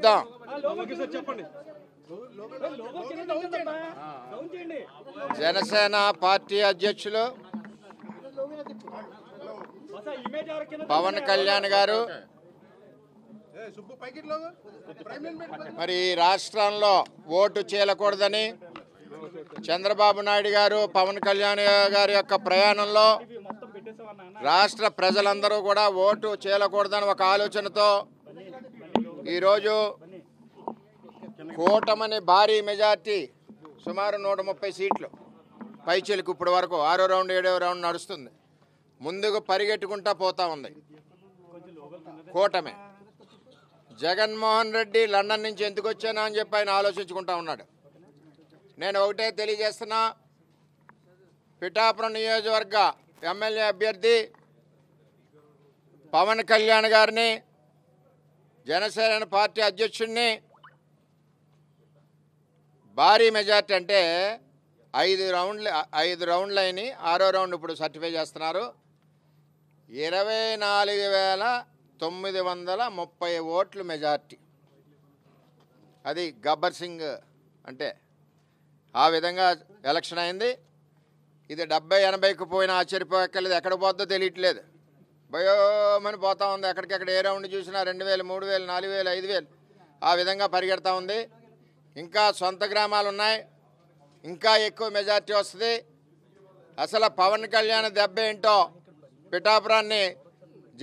చెప్దాం. జనసేన పార్టీ అధ్యక్షులు పవన్ కళ్యాణ్ గారు మరి రాష్ట్రంలో ఓటు చీలకూడదని చంద్రబాబు నాయుడు గారు పవన్ కళ్యాణ్ గారి యొక్క ప్రయాణంలో రాష్ట్ర ప్రజలందరూ కూడా ఓటు చీలకూడదని ఒక ఆలోచనతో ఈరోజు కూటమిని భారీ మెజార్టీ సుమారు 130 సీట్లు పైచీలకు ఇప్పటి వరకు 6వ రౌండ్ 7వ రౌండ్ నడుస్తుంది. ముందుకు పరిగెట్టుకుంటా పోతా ఉంది కూటమి. జగన్మోహన్ రెడ్డి లండన్ నుంచి ఎందుకు వచ్చానా అని చెప్పి ఆయన ఆలోచించుకుంటా ఉన్నాడు. నేను ఒకటే తెలియజేస్తున్నా, పిఠాపురం నియోజకవర్గ ఎమ్మెల్యే అభ్యర్థి పవన్ కళ్యాణ్ గారిని, జనసేన పార్టీ అధ్యక్షుడిని భారీ మెజార్టీ అంటే 5 రౌండ్లు అయినాయి. 6వ రౌండ్ ఇప్పుడు సర్టిఫై చేస్తున్నారు. 24,930 ఓట్లు మెజార్టీ. అది గబ్బర్ సింగ్ అంటే ఆ విధంగా ఎలక్షన్ అయింది. ఇది 70-80కు పోయినా ఆశ్చర్యపోక్కర్లేదు. ఎక్కడ పోతుందో తెలియట్లేదు. భయోమని పోతా ఉంది. ఎక్కడికెక్కడ ఏ రౌండ్ చూసినా 2,000, 3,000, 4,000, 5,000 ఆ విధంగా పరిగెడతా ఉంది. ఇంకా సొంత గ్రామాలు ఉన్నాయి, ఇంకా ఎక్కువ మెజార్టీ వస్తుంది. అసలు పవన్ కళ్యాణ్ దెబ్బ ఏంటో పిఠాపురాన్ని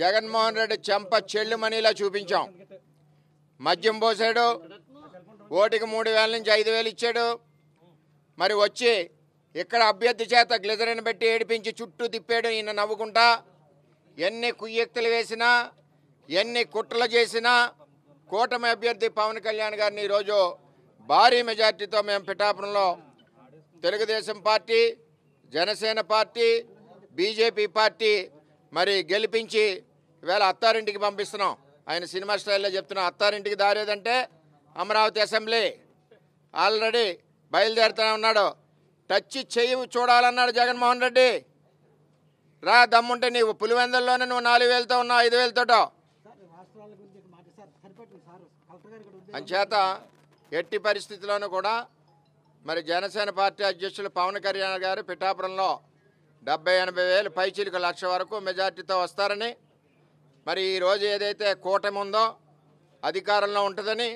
జగన్మోహన్ రెడ్డి చెంప చెల్లుమనిలా చూపించాం. మద్యం పోసాడు, ఓటికి 3,000 నుంచి 5,000 ఇచ్చాడు. మరి వచ్చి ఇక్కడ అభ్యర్థి చేత గ్లిజరిన్ పెట్టి ఏడిపించి చుట్టూ తిప్పాడు. ఈయన నవ్వుకుంటా ఎన్ని కుయ్యెక్తులు వేసినా, ఎన్ని కుట్రలు చేసినా కూటమి అభ్యర్థి పవన్ కళ్యాణ్ గారిని ఈరోజు భారీ మెజార్టీతో మేము పిఠాపురంలో Telugu Desam party, Janasena party, BJP party మరి గెలిపించి ఇవాళ అత్తారింటికి పంపిస్తున్నాం. ఆయన సినిమా స్టైల్లో చెప్తున్నా, అత్తారింటికి దారేదంటే అమరావతి అసెంబ్లీ. ఆల్రెడీ బయలుదేరుతూనే ఉన్నాడు. టచ్ చెయ్యి చూడాలన్నాడు జగన్మోహన్ రెడ్డి. రా దమ్ముంటే నీవు పులివెందుల్లోనే నువ్వు 4,000తో ఉన్నావు, 5,000తోటో. అంచేత ఎట్టి పరిస్థితుల్లోనూ కూడా మరి జనసేన పార్టీ అధ్యక్షులు పవన్ కళ్యాణ్ గారు పిఠాపురంలో 70-80 వేలు పైచీలకు 1,00,000 వరకు మెజార్టీతో వస్తారని, మరి ఈరోజు ఏదైతే కూటమి ఉందో అధికారంలో ఉంటుందని